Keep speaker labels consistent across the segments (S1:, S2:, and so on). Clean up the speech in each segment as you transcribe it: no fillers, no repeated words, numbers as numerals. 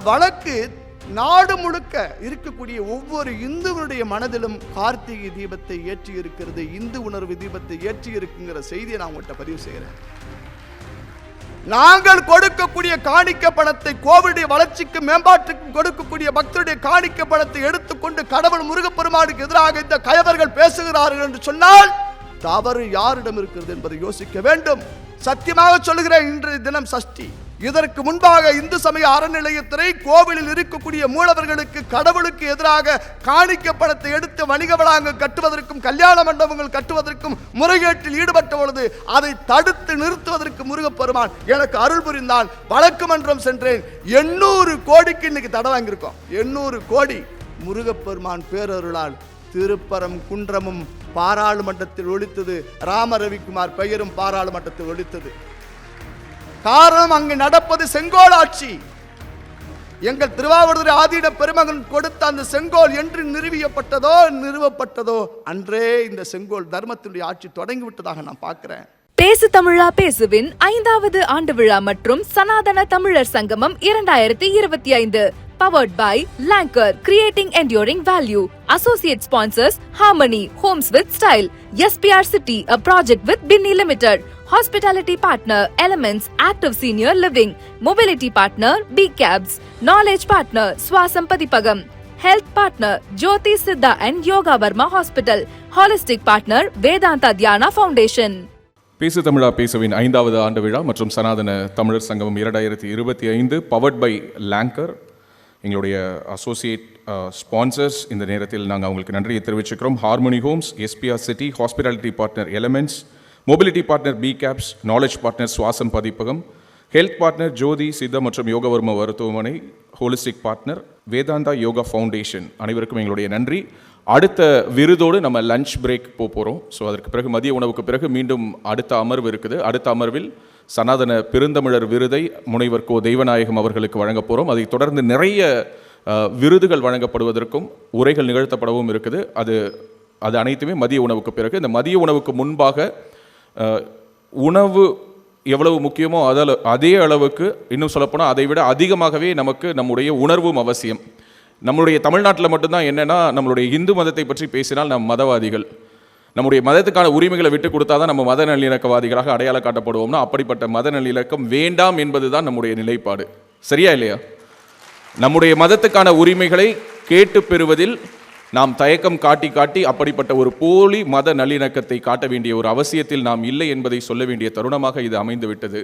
S1: வழக்கு நாடு முழுக்க இருக்கக்கூடிய ஒவ்வொரு இந்துவனுடைய மனதிலும் கார்த்திகை தீபத்தை ஏற்றி இருக்கிறது, இந்து உணர்வு தீபத்தை ஏற்றி இருக்குங்கிற செய்தியை நான் உங்கள்கிட்ட பதிவு செய்கிறேன். நாங்கள் கொடுக்கக்கூடிய காணிக்க பணத்தை, கோவிலுடைய வளர்ச்சிக்கு மேம்பாட்டுக்கு கொடுக்கக்கூடிய பக்தருடைய காணிக்க பணத்தை எடுத்துக்கொண்டு கடவுள் முருகப்பெருமானுக்கு எதிராக இந்த கயவர்கள் பேசுகிறார்கள் என்று சொன்னால் தவறு யாரிடம் இருக்கிறது என்பதை யோசிக்க வேண்டும். சத்தியமாக சொல்லுகிறேன், இன்றைய தினம் சஷ்டி. இதற்கு முன்பாக இந்து சமய அறநிலையத்துறை கோவிலில் இருக்கக்கூடிய மூலவர்களுக்கு கடவுளுக்கு எதிராக காணிக்க பணத்தை எடுத்து வணிக வளாகம் கட்டுவதற்கும் கல்யாண மண்டபங்கள் கட்டுவதற்கும் முறைகேட்டில் ஈடுபட்ட பொழுது அதை தடுத்து நிறுத்துவதற்கு முருகப்பெருமான் எனக்கு அருள் புரிந்தான். வழக்கு மன்றம் சென்றேன். 800 கோடிக்கு இன்னைக்கு தடை வாங்கியிருக்கோம். 800 கோடி முருகப்பெருமான் பேரருளால் திருப்பரம் குன்றமும் பாராளுமன்றத்தில் ஒழித்தது. ராம ரவிக்குமார் பெயரும் பாராளுமன்றத்தில் ஒழித்தது. காரணம், அங்கு நடப்பது செங்கோல் ஆட்சி. எங்கள் திருவாவூர் ஆதீன பெருமகன் கொடுத்த அந்த செங்கோல் என்று நிறுவப்பட்டதோ அன்றே இந்த செங்கோல் தர்மத்தினுடைய ஆட்சி தொடங்கிவிட்டதாக நான் பார்க்கிறேன்.
S2: பேசு தமிழா பேசுவின் 5வது ஆண்டு விழா மற்றும் சனாதன Tamizhar Sangamam 2025 powered by Lanker, creating enduring value. Associate sponsors Harmony, Homes with Style, SPR City, a project with Binny Limited. Hospitality partner Elements, Active Senior Living. Mobility partner B Cabs. Knowledge partner Swasam Padipagam. Health partner Jyoti Siddha and Yoga Varma Hospital. Holistic partner Vedanta Dhyana Foundation.
S3: பேசு தமிழா பேசுவின் 5வது ஆண்டு விழா மற்றும் சனாதன Tamizhar Sangamam 2025 powered by Langer. எங்களுடைய associate sponsors இந்த நேரத்தில் நாங்கள் அவங்களுக்கு நன்றியை தெரிவிச்சுக்கிறோம். Harmony homes, SPR city, hospitality partner elements, mobility partner P cabs, knowledge partner Swasam பதிப்பகம், ஹெல்த் பார்ட்னர் ஜோதி சித்தா மற்றும் யோகவர்ம மருத்துவமனை, holistic partner Vedanta yoga foundation. அனைவருக்கும் எங்களுடைய நன்றி. அடுத்த விருதோடு நம்ம லஞ்ச் பிரேக் போகிறோம். ஸோ அதற்கு பிறகு மதிய உணவுக்கு பிறகு மீண்டும் அடுத்த அமர்வு இருக்குது. அடுத்த அமர்வில் சனாதன பெருந்தமிழர் விருதை முனைவர் கோ தெய்வநாயகம் அவர்களுக்கு வழங்க போகிறோம். அதை தொடர்ந்து நிறைய விருதுகள் வழங்கப்படுவதற்கும் உரைகள் நிகழ்த்தப்படவும் இருக்குது. அது அனைத்துமே மதிய உணவுக்கு பிறகு. இந்த மதிய உணவுக்கு முன்பாக உணவு எவ்வளவு முக்கியமோ அதே அளவுக்கு, இன்னும் சொல்லப்போனால் அதை விட அதிகமாகவே நமக்கு நம்முடைய உணர்வும் அவசியம். நம்மளுடைய தமிழ்நாட்டில் மட்டும்தான் என்னென்னா, நம்மளுடைய இந்து மதத்தை பற்றி பேசினால் நம் மதவாதிகள், நம்முடைய மதத்துக்கான உரிமைகளை விட்டு கொடுத்தா தான் நம்ம மத நல்லிணக்கவாதிகளாக அடையாளம் காட்டப்படுவோம்னா, அப்படிப்பட்ட மத நல்லிணக்கம் வேண்டாம் என்பது தான் நம்முடைய நிலைப்பாடு. சரியா இல்லையா? நம்முடைய மதத்துக்கான உரிமைகளை கேட்டு பெறுவதில் நாம் தயக்கம் காட்டி அப்படிப்பட்ட ஒரு போலி மத நல்லிணக்கத்தை காட்ட வேண்டிய ஒரு அவசியத்தில் நாம் இல்லை என்பதை சொல்ல வேண்டிய தருணமாக இது அமைந்துவிட்டது.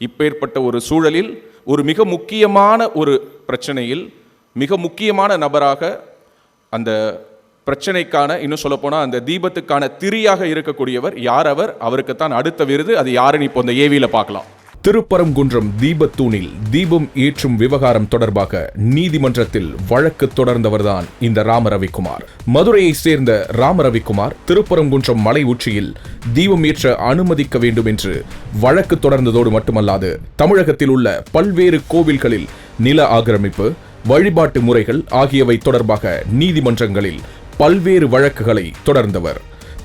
S3: இப்பேற்பட்ட ஒரு சூழலில் ஒரு மிக முக்கியமான ஒரு பிரச்சனையில் மிக முக்கியமான நபராக, அந்த பிரச்சனைக்கான, இன்னும் சொல்லப்போனால் அந்த தீபத்துக்கான திரியாக இருக்கக்கூடியவர் யார்? அவருக்குத்தான் அடுத்த விருது. அது யாருன்னு இப்போ இந்த ஏவியில் பார்க்கலாம்.
S4: திருப்பரங்குன்றம் தீபத்தூணில் தீபம் ஏற்றும் விவகாரம் தொடர்பாக நீதிமன்றத்தில் வழக்கு தொடர்ந்தவர்தான் இந்த ராமரவிக்குமார். மதுரையை சேர்ந்த ராமரவிக்குமார் திருப்பரங்குன்றம் மலை உச்சியில் தீபம் ஏற்ற அனுமதிக்க வேண்டும் என்று வழக்கு தொடர்ந்ததோடு மட்டுமல்லாது, தமிழகத்தில் உள்ள பல்வேறு கோவில்களில் நில ஆக்கிரமிப்பு, வழிபாட்டு முறைகள் ஆகியவை தொடர்பாக நீதிமன்றங்களில் பல்வேறு வழக்குகளை தொடர்ந்தவர்.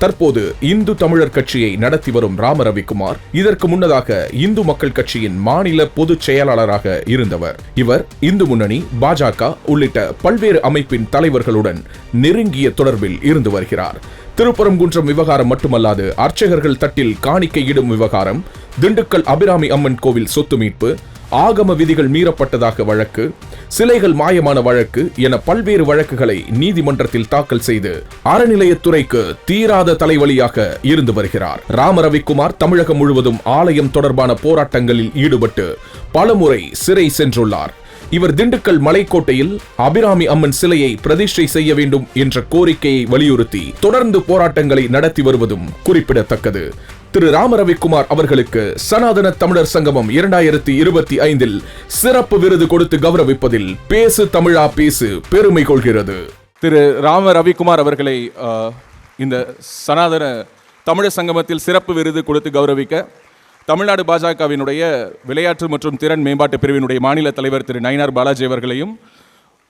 S4: தற்போது இந்து தமிழர் கட்சியை நடத்தி வரும் ராமரவிக்குமார் இதற்கு முன்னதாக இந்து மக்கள் கட்சியின் மாநில பொதுச் செயலாளராக இருந்தவர். இவர் இந்து முன்னணி, பாஜக உள்ளிட்ட பல்வேறு அமைப்பின் தலைவர்களுடன் நெருங்கிய தொடர்பில் இருந்து வருகிறார். திருப்பரங்குன்றம் விவகாரம் மட்டுமல்லாது, அர்ச்சகர்கள் தட்டில் காணிக்கையிடும் விவகாரம், திண்டுக்கல் அபிராமி அம்மன் கோவில் சொத்து மீட்பு, ஆகம விதிகள் மீறப்பட்டதாக வழக்கு, சிலைகள் மாயமான வழக்கு என பல்வேறு வழக்குகளை நீதிமன்றத்தில் தாக்கல் செய்து அறநிலையத்துறைக்கு தீராத தலைவலியாக இருந்து வருகிறார். ராமரவிக்குமார் தமிழகம் முழுவதும் ஆலயம் தொடர்பான போராட்டங்களில் ஈடுபட்டு பலமுறை சிறை சென்றுள்ளார். இவர் திண்டுக்கல் மலைக்கோட்டையில் அபிராமி அம்மன் சிலையை பிரதிஷ்டை செய்ய வேண்டும் என்ற கோரிக்கையை வலியுறுத்தி தொடர்ந்து போராட்டங்களை நடத்தி வருவதும் குறிப்பிடத்தக்கது. திரு ராமரவிக்குமார் அவர்களுக்கு சனாதன தமிழர் சங்கமம் 2025 சிறப்பு விருது கொடுத்து கௌரவிப்பதில் பேசு தமிழா பேசு பெருமை கொள்கிறது.
S3: திரு ராமரவிக்குமார் அவர்களை இந்த சனாதன தமிழர் சங்கமத்தில் சிறப்பு விருது கொடுத்து கௌரவிக்க தமிழ்நாடு பாஜகவினுடைய விளையாட்டு மற்றும் திறன் மேம்பாட்டு பிரிவினுடைய மாநில தலைவர் திரு நயினார் பாலாஜி அவர்களையும்,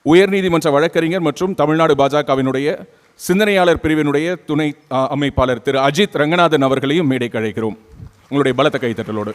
S3: உயர்நீதிமன்ற வழக்கறிஞர் மற்றும் தமிழ்நாடு பாஜகவினுடைய சிந்தனையாளர் பிரிவினுடைய துணை அமைப்பாளர் திரு அஜித் ரங்கநாதன் அவர்களையும் மேடைக்கு அழைக்கிறோம். உங்களுடைய பலத்த கைத்தட்டலோடு.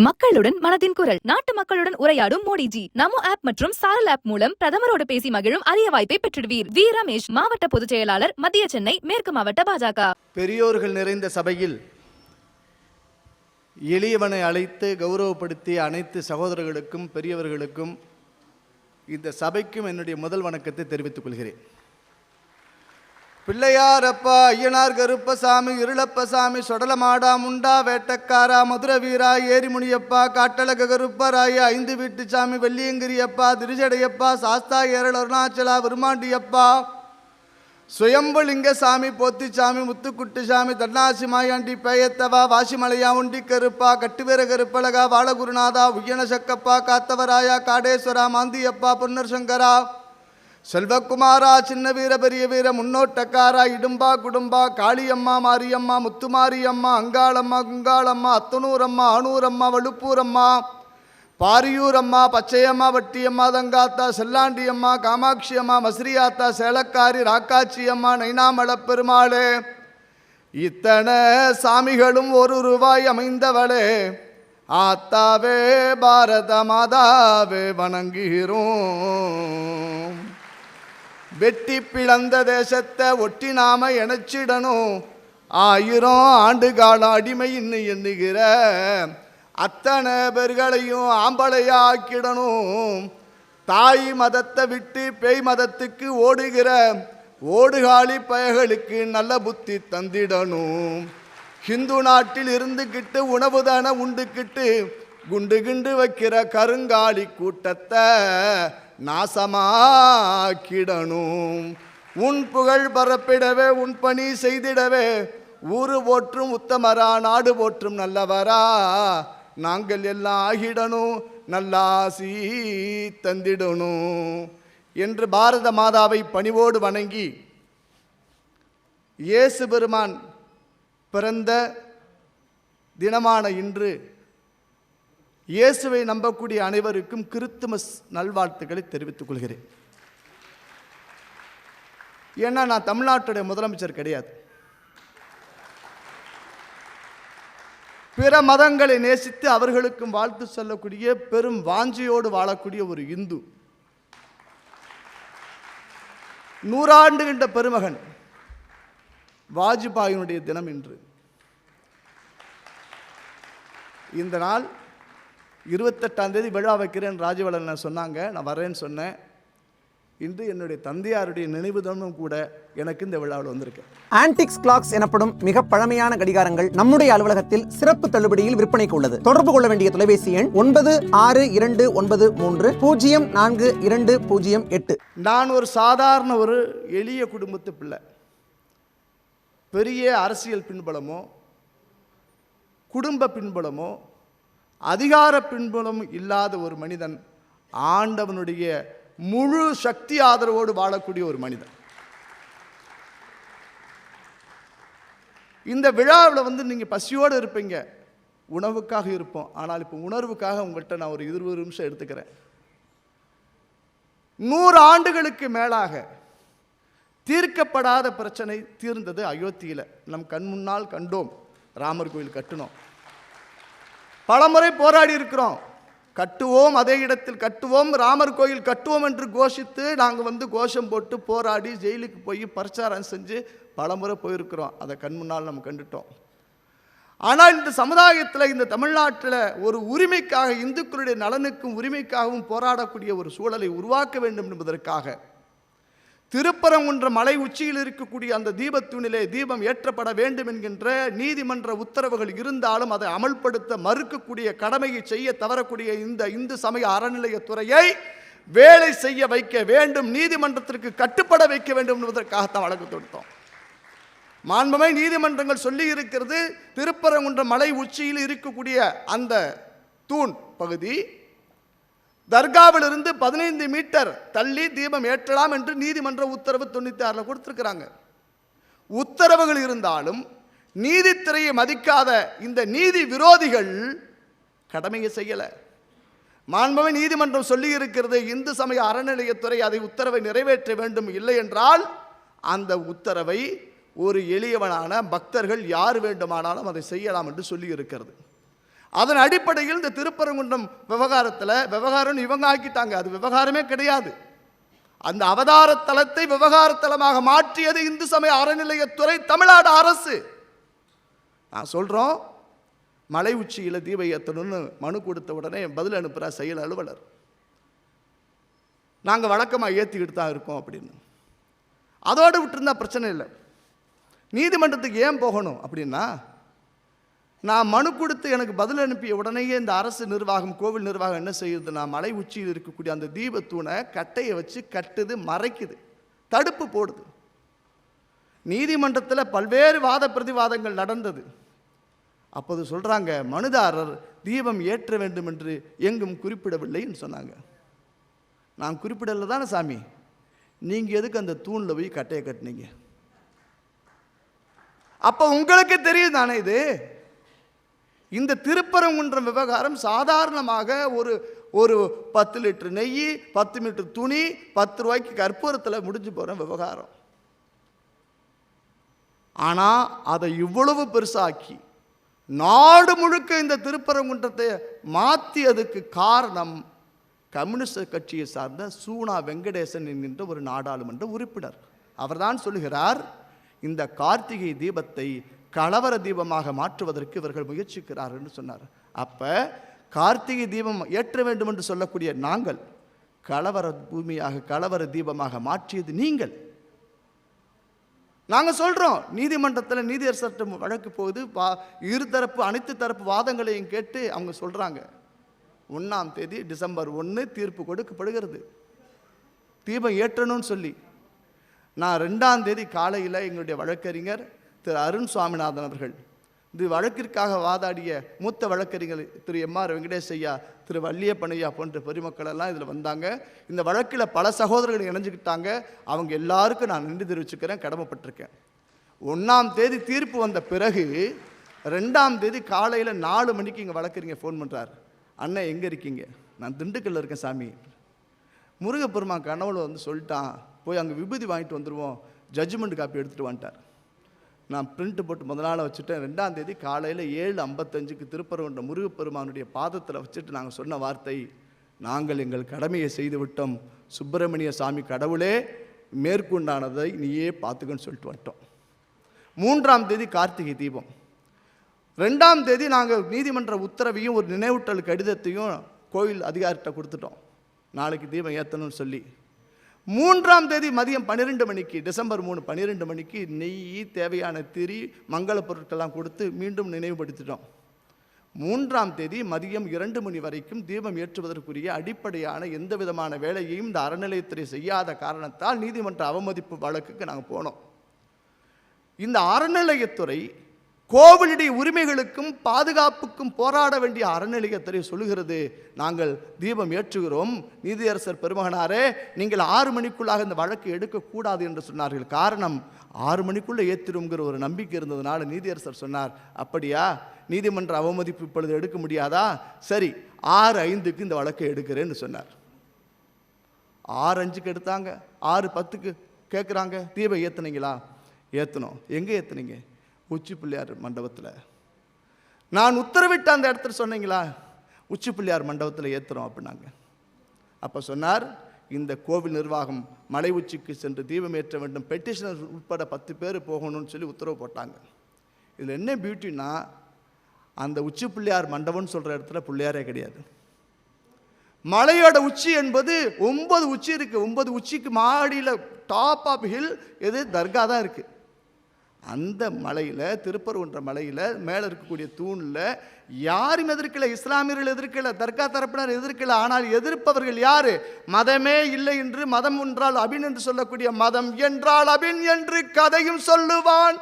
S2: மக்களுடன் மனதின் குரல். நாட்டு மக்களுடன் உரையாடும் மோடிஜி. நமோ ஆப் மற்றும் சாரல் ஆப் மூலம் பிரதமரோடு பேசி மகிழும் அரிய வாய்ப்பை பெற்றிடுவீர். வி ரமேஷ், மாவட்ட பொதுச் செயலாளர், மத்திய சென்னை மேற்கு மாவட்ட பாஜக.
S1: பெரியோர்கள் நிறைந்த சபையில் எளியவனை அழைத்து கௌரவப்படுத்திய அனைத்து சகோதரர்களுக்கும் பெரியவர்களுக்கும் இந்த சபைக்கும் என்னுடைய முதல் வணக்கத்தை தெரிவித்துக் கொள்கிறேன். பிள்ளையாரப்பா, ஐயனார் கருப்பசாமி, இருளப்பசாமி, சொடலமாடா, முண்டா, வேட்டக்காரா, மதுர வீரா, ஏரிமுனியப்பா, காட்டழக கருப்பராய, ஐந்து வீட்டு சாமி, வெள்ளியங்கிரியப்பா, திருச்சடையப்பா, சாஸ்தா, ஏரல் அருணாச்சலா, விருமாண்டியப்பா, சுயம்புலிங்க சாமி, போத்திச்சாமி, முத்துக்குட்டுசாமி, தன்னாசி மாயாண்டி, பேயத்தவா, வாசிமலையா, உண்டி கருப்பா, கட்டுவீர கருப்பழகா, வாழகுருநாதா, உய்யன சக்கப்பா, காத்தவராயா, காடேஸ்வரா, மாந்தியப்பா, பொன்னர் சங்கரா, செல்வகுமாரா, சின்ன வீர, பெரிய வீர, முன்னோட்டக்காரா, இடும்பா, குடும்பா, காளியம்மா, மாரியம்மா, முத்துமாரியம்மா, அங்காளம்மா, குங்காளம்மா, அத்தனூரம்மா, ஆனூரம்மா, வலுப்பூரம்மா, பாரியூரம்மா, பச்சையம்மா, வட்டியம்மா, தங்காத்தா, செல்லாண்டியம்மா, காமாட்சியம்மா, மஸ்ரியாத்தா, சேலக்காரி, ராக்காட்சியம்மா, நைனாமளப்பெருமாளே, இத்தனை சாமிகளும் ஒரு ரூபாய் அமைந்தவளே, ஆத்தாவே பாரத மாதாவே வணங்குகிறோம். வெட்டி பிளந்த தேசத்தை ஒட்டி நாம இணைச்சிடணும். 1000 ஆண்டு காலம் அடிமை இன்னும் எண்ணுகிற அத்தனை பேர்களையும் ஆம்பளையாக்கிடணும். தாய் மதத்தை விட்டு பேய் மதத்துக்கு ஓடுகிற ஓடுகாலி பயகளுக்கு நல்ல புத்தி தந்திடணும். ஹிந்து நாட்டில் இருந்துக்கிட்டு உணவு தானே உண்டுக்கிட்டு குண்டு கிண்டு வைக்கிற கருங்காலி கூட்டத்தை நாசமாக்கிடணும். உன் புகழ் பரப்பிடவே, உன் பணி செய்திடவே, ஊரு போற்றும் உத்தமரா, நாடு போற்றும் நல்லவரா, நாங்கள் எல்லாம் ஆகிடணும், நல்லாசி தந்திடணும் என்று பாரத மாதாவை பணிவோடு வணங்கி, இயேசு பெருமான் பிறந்த தினமான இன்று இயேசுவை நம்பக்கூடிய அனைவருக்கும் கிறிஸ்துமஸ் நல்வாழ்த்துக்களை தெரிவித்துக் கொள்கிறேன். ஏன்னா நான் தமிழ்நாட்டுடைய முதலமைச்சர் கிடையாது. பிற மதங்களை நேசித்து அவர்களுக்கும் வாழ்த்து சொல்லக்கூடிய பெரும் வாஞ்சியோடு வாழக்கூடிய ஒரு இந்து. 100 ஆண்டு கண்ட பெருமகன் வாஜ்பாயினுடைய தினம் இன்று. இந்த நாள் 28ஆம் தேதி விழா வைக்கிறேன் ராஜவளன் சொன்னாங்க. நான் வரேன்னு சொன்னேன். இன்று என்னுடைய தந்தையாருடைய நினைவு தினமும் கூட எனக்கு இந்த விழாவில் வந்திருக்கேன்.
S5: ஆன்டிக்ஸ் கிளாக்ஸ் எனப்படும் மிக பழமையான கடிகாரங்கள் நம்முடைய அலுவலகத்தில் சிறப்பு தள்ளுபடியில் விற்பனைக்கு உள்ளது. தொடர்பு கொள்ள வேண்டிய தொலைபேசி எண் 9629342008.
S1: நான் ஒரு சாதாரண ஒரு எளிய குடும்பத்து பிள்ளை. பெரிய அரசியல் பின்புலமோ குடும்ப பின்புலமோ அதிகார பின்புலம் இல்லாத ஒரு மனிதன், ஆண்டவனுடைய முழு சக்தி ஆதரவோடு வாழக்கூடிய ஒரு மனிதன். இந்த விழாவில் நீங்கள் பசியோடு இருப்பீங்க, உணவுக்காக இருப்போம். ஆனால் இப்போ உணர்வுக்காக உங்கள்கிட்ட நான் ஒரு 20 நிமிஷம் எடுத்துக்கிறேன். 100 ஆண்டுகளுக்கு மேலாக தீர்க்கப்படாத பிரச்சனை தீர்ந்தது அயோத்தியில். நம் கண் முன்னால் கண்டோம். ராமர் கோயில் கட்டணும். பலமுறை போராடி இருக்கிறோம். கட்டுவோம், அதே இடத்தில் கட்டுவோம், ராமர் கோயில் கட்டுவோம் என்று கோஷித்து நாங்கள் கோஷம் போட்டு போராடி ஜெயிலுக்கு போய் பிரச்சாரம் செஞ்சு பலமுறை போயிருக்கிறோம். அதை கண் முன்னால் நம்ம கண்டுட்டோம். ஆனால் இந்த சமுதாயத்தில், இந்த தமிழ்நாட்டில் ஒரு உரிமைக்காக, இந்துக்களுடைய நலனுக்கும் உரிமைக்காகவும் போராடக்கூடிய ஒரு சூழலை உருவாக்க வேண்டும் என்பதற்காக திருப்பரங்குன்ற மலை உச்சியில் இருக்கக்கூடிய அந்த தீபத்தூணிலே தீபம் ஏற்றப்பட வேண்டும் என்கின்ற நீதிமன்ற உத்தரவுகள் இருந்தாலும் அதை அமல்படுத்த மறுக்கக்கூடிய கடமையை செய்ய தவறக்கூடிய இந்த இந்து சமய அறநிலையத்துறையை வேலை செய்ய வைக்க வேண்டும், நீதிமன்றத்திற்கு கட்டுப்பட வைக்க வேண்டும் என்பதற்காகத்தான் வழக்கு தொடுத்தோம். மாண்புமை நீதிமன்றங்கள் சொல்லி இருக்கிறது, திருப்பரங்குன்ற மலை உச்சியில் இருக்கக்கூடிய அந்த தூண் பகுதி தர்காவிலிருந்து 15 மீட்டர் தள்ளி தீபம் ஏற்றலாம் என்று நீதிமன்ற உத்தரவு 96 கொடுத்திருக்கிறாங்க. உத்தரவுகள் இருந்தாலும் நீதித்துறையை மதிக்காத இந்த நீதி விரோதிகள் கடமையை செய்யல. மாண்புமிகு நீதிமன்றம் சொல்லி இருக்கிறது, இந்து சமய அறநிலையத்துறை அதை உத்தரவை நிறைவேற்ற வேண்டும், இல்லை என்றால் அந்த உத்தரவை ஒரு எளியவனான பக்தர்கள் யார் வேண்டுமானாலும் அதை செய்யலாம் என்று சொல்லி இருக்கிறது. அதன் அடிப்படையில் இந்த திருப்பரங்குன்றம் விவகாரம் இவங்க ஆக்கிட்டாங்க. அது விவகாரமே கிடையாது. அந்த அவதார தலத்தை விவகார தலமாக மாற்றியது இந்து சமய அறநிலையத்துறை, தமிழ்நாடு அரசு. நான் சொல்றோம், மலை உச்சியில் தீப ஏற்றணும்னு மனு கொடுத்த உடனே பதில் அனுப்புகிற செயல் அலுவலர், நாங்கள் வழக்கமாக ஏற்றிக்கிட்டு தான் இருக்கோம் அப்படின்னு. அதோடு விட்டுருந்தா பிரச்சனை இல்லை. நீதிமன்றத்துக்கு ஏன் போகணும் அப்படின்னா, நான் மனு கொடுத்து எனக்கு பதில் அனுப்பிய உடனேயே இந்த அரசு நிர்வாகம், கோவில் நிர்வாகம் என்ன செய்யுதுன்னா, மலை உச்சியில் இருக்கக்கூடிய அந்த தீபத்தூணை கட்டையை வச்சு கட்டுது, மறைக்குது, தடுப்பு போடுது. நீதிமன்றத்தில் பல்வேறு வாத பிரதிவாதங்கள் நடந்தது. அப்போது சொல்கிறாங்க, மனுதாரர் தீபம் ஏற்ற வேண்டும் என்று எங்கும் குறிப்பிடவில்லைன்னு சொன்னாங்க. நான் குறிப்பிடல தானே சாமி, நீங்கள் எதுக்கு அந்த தூணில் போய் கட்டையை கட்டினீங்க? அப்போ உங்களுக்கு தெரியும் தானே இது. இந்த திருப்பரங்குன்றம் விவகாரம் சாதாரணமாக ஒரு 10 லிட்டர் நெய், 10 மீட்டர் துணி, 10 ரூபாய்க்கு கற்பூரத்தில் முடிஞ்சு போகிற விவகாரம். ஆனால் அதை இவ்வளவு பெருசாக்கி நாடு முழுக்க இந்த திருப்பரங்குன்றத்தை மாற்றியதுக்கு காரணம் கம்யூனிஸ்ட் கட்சியை சார்ந்த சூனா வெங்கடேசன் என்கின்ற ஒரு நாடாளுமன்ற உறுப்பினர். அவர்தான் சொல்லுகிறார், இந்த கார்த்திகை தீபத்தை கலவர தீபமாக மாற்றுவதற்கு இவர்கள் முயற்சிக்கிறார் என்று சொன்னார். அப்போ கார்த்திகை தீபம் ஏற்ற வேண்டும் என்று சொல்லக்கூடிய நாங்கள் கலவர பூமியாக, கலவர தீபமாக மாற்றியது நீங்கள். நாங்கள் சொல்கிறோம், நீதிமன்றத்தில் நீதியரசர் வழக்கு போகுது, இருதரப்பு அனைத்து தரப்பு வாதங்களையும் கேட்டு அவங்க சொல்கிறாங்க, 1ஆம் தேதி டிசம்பர் 1 தீர்ப்பு கொடுக்கப்படுகிறது தீபம் ஏற்றணும்னு சொல்லி. நான் 2ஆம் தேதி காலையில் எங்களுடைய வழக்கறிஞர் திரு அருண் சுவாமிநாதன் அவர்கள், இது வழக்கிற்காக வாதாடிய மூத்த வழக்கறிஞர் திரு எம்.ஆர். வெங்கடேஷ் ஐயா, திரு வள்ளியப்பனையா போன்ற பெருமக்கள் எல்லாம் இதில் வந்தாங்க. இந்த வழக்கில் பல சகோதரர்கள் இணைஞ்சுக்கிட்டாங்க. அவங்க எல்லாருக்கும் நான் நன்றி தெரிவிச்சுக்கிறேன், கடமைப்பட்டிருக்கேன். 1ஆம் தேதி தீர்ப்பு வந்த பிறகு 2ஆம் தேதி காலையில் 4 மணிக்கு இங்கே வழக்கறிஞர் ஃபோன் பண்ணுறார், அண்ணன் எங்கே இருக்கீங்க? நான் திண்டுக்கல்ல இருக்கேன் சாமி. முருகப்பெருமான் கனவுல வந்து சொல்லிட்டான், போய் அங்கே விபூதி வாங்கிட்டு வந்துடுவோம், ஜட்ஜ்மெண்ட் காப்பி எடுத்துகிட்டு வந்துட்டார். நான் பிரிண்ட் போட்டு முதல் நாள் வச்சுட்டேன். 2ஆம் தேதி காலையில் 7:55க்கு திருப்பரங்குன்றம் முருகப்பெருமானுடைய பாதத்தில் வச்சுட்டு நாங்கள் சொன்ன வார்த்தை, நாங்கள் எங்கள் கடமையை செய்து விட்டோம், சுப்பிரமணிய சாமி கடவுளே மேற்கொண்டானதை நீயே பார்த்துக்கன்னு சொல்லிட்டு வந்துட்டோம். 3ஆம் தேதி கார்த்திகை தீபம். 2ஆம் தேதி நாங்கள் நீதிமன்ற உத்தரவையும் ஒரு நினைவூட்டல் கடிதத்தையும் கோயில் அதிகாரிகிட்ட கொடுத்துட்டோம், நாளைக்கு தீபம் ஏற்றணும்னு சொல்லி. 3ஆம் தேதி மதியம் 12 மணிக்கு, டிசம்பர் 3 12 மணிக்கு நெய், தேவையான திரி, மங்கள பொருட்கள்லாம் கொடுத்து மீண்டும் நினைவுபடுத்திட்டோம். 3ஆம் தேதி மதியம் 2 மணி வரைக்கும் தீபம் ஏற்றுவதற்குரிய அடிப்படையான எந்த விதமான வேலையையும் இந்த அறநிலையத்துறை செய்யாத காரணத்தால் நீதிமன்ற அவமதிப்பு வழக்குக்கு நாங்கள் போனோம். இந்த அறநிலையத்துறை கோவிலுடைய உரிமைகளுக்கும் பாதுகாப்புக்கும் போராட வேண்டிய அறநிலையத்துறை சொல்லுகிறது, நாங்கள் தீபம் ஏற்றுகிறோம், நீதியரசர் பெருமகனாரே நீங்கள் 6 மணிக்குள்ளாக இந்த வழக்கு எடுக்கக்கூடாது என்று சொன்னார்கள். காரணம், 6 மணிக்குள்ளே ஏற்றிடுங்கிற ஒரு நம்பிக்கை இருந்ததுனால நீதியரசர் சொன்னார், அப்படியா, நீதிமன்ற அவமதிப்பு இப்பொழுது எடுக்க முடியாதா, சரி 6:05க்கு இந்த வழக்கை எடுக்கிறேன்னு சொன்னார். 6:05க்கு எடுத்தாங்க. 6:10க்கு கேட்குறாங்க, தீபம் ஏற்றுனீங்களா? ஏற்றணும். எங்கே ஏற்றுனீங்க? உச்சி பிள்ளையார் மண்டபத்தில். நான் உத்தரவிட்ட அந்த இடத்துல சொன்னீங்களா? உச்சி பிள்ளையார் மண்டபத்தில் ஏற்றுறோம் அப்படின்னாங்க. அப்போ சொன்னார், இந்த கோவில் நிர்வாகம் மலை உச்சிக்கு சென்று தீபம் ஏற்ற வேண்டும், பெட்டிஷனர் உட்பட 10 பேர் போகணும்னு சொல்லி உத்தரவு போட்டாங்க. இதில் என்ன பியூட்டின்னா, அந்த உச்சி பிள்ளையார் மண்டபம்னு சொல்கிற இடத்துல பிள்ளையாரே கிடையாது. மலையோட உச்சி என்பது 9 உச்சி இருக்குது. 9 உச்சிக்கு மாடியில் டாப் ஆஃப் ஹில் எது தர்கா தான் இருக்குது. அந்த மலையில், திருப்பரங்குன்ற மலையில் மேலே இருக்கக்கூடிய தூணில் யாரும் எதிர்க்கல, இஸ்லாமியர்கள் எதிர்க்கல, தர்கா தரப்பினர் எதிர்க்கல. ஆனால் எதிர்ப்பவர்கள் யாரு? மதமே இல்லை என்று, மதம் என்றால் அபின் என்று சொல்லக்கூடிய, மதம் என்றால் அபின் என்று கதையும் சொல்லுவான்,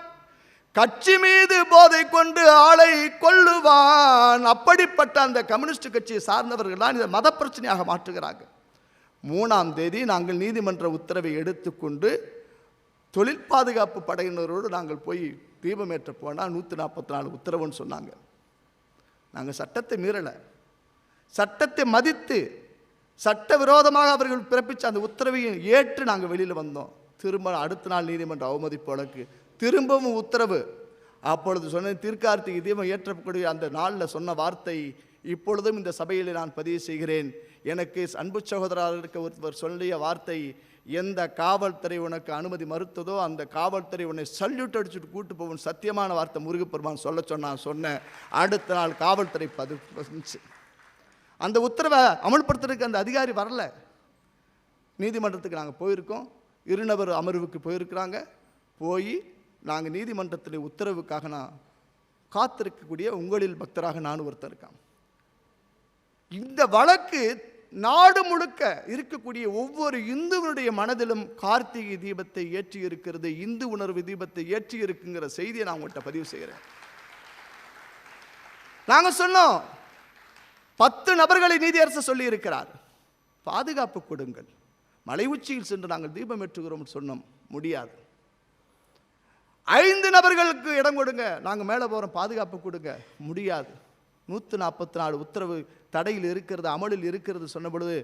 S1: கட்சி மீது போதை கொண்டு ஆளை கொள்ளுவான். அப்படிப்பட்ட அந்த கம்யூனிஸ்ட் கட்சியை சார்ந்தவர்கள் தான் இதை மத பிரச்சனையாக மாற்றுகிறாங்க. 3ஆம் தேதி நாங்கள் நீதிமன்ற உத்தரவை எடுத்துக்கொண்டு தொழில் பாதுகாப்பு படையினரோடு நாங்கள் போய் தீபமேற்ற போனால் 144 உத்தரவுன்னு சொன்னாங்க. நாங்கள் சட்டத்தை மீறலை, சட்டத்தை மதித்து சட்டவிரோதமாக அவர்கள் பிறப்பித்த அந்த உத்தரவையும் ஏற்று நாங்கள் வெளியில் வந்தோம். திரும்ப அடுத்த நாள் நீதிமன்ற அவமதிப்பு வழக்கு, திரும்பவும் உத்தரவு. அப்பொழுது சொன்ன தீர்க்கார்த்திகை தீபம் ஏற்றக்கூடிய அந்த நாளில் சொன்ன வார்த்தை இப்பொழுதும் இந்த சபையில் நான் பதிவு செய்கிறேன். எனக்கு அன்பு சகோதரருக்கு ஒருவர் சொல்லிய வார்த்தை, எந்த காவல்துறை உனக்கு அனுமதி மறுத்ததோ அந்த காவல்துறை உன்னை சல்யூட் அடிச்சுட்டு கூட்டு போகும். சத்தியமான வார்த்தை முருகப்பெருமான் சொன்னேன். அடுத்த நாள் காவல்துறை பதிச்சு அந்த உத்தரவை அமல்படுத்துறதுக்கு அந்த அதிகாரி வரல. நீதிமன்றத்துக்கு நாங்கள் போயிருக்கோம், இருநபர் அமர்வுக்கு போயிருக்கிறாங்க. போய் நாங்கள் நீதிமன்றத்தில் உத்தரவுக்காக நான் காத்திருக்கக்கூடிய உங்களில் பக்தராக நான் ஒருத்தர் இருக்கான். இந்த வழக்கு நாடு முழுக்க இருக்கக்கூடிய ஒவ்வொரு இந்துவனுடைய மனதிலும் கார்த்திகை தீபத்தை ஏற்றி இருக்கிறது, இந்து உணர்வு தீபத்தை ஏற்றி இருக்குங்கிற செய்தியை நான் உங்கள்கிட்ட பதிவு செய்கிறேன். நாங்கள் சொன்னோம் 10 நபர்களை நீதியரசு சொல்லி இருக்கிறார், பாதுகாப்பு கொடுங்கள். மலை உச்சியில் சென்று நாங்கள் தீபம் ஏற்றுகிறோம் சொன்னோம், முடியாது. 5 நபர்களுக்கு இடம் கொடுங்க, நாங்கள் மேலே போகிறோம், பாதுகாப்பு கொடுங்க, முடியாது. 144 உத்தரவு தடையில் இருக்கிறது, அமலில் இருக்கிறது சொன்ன பொழுது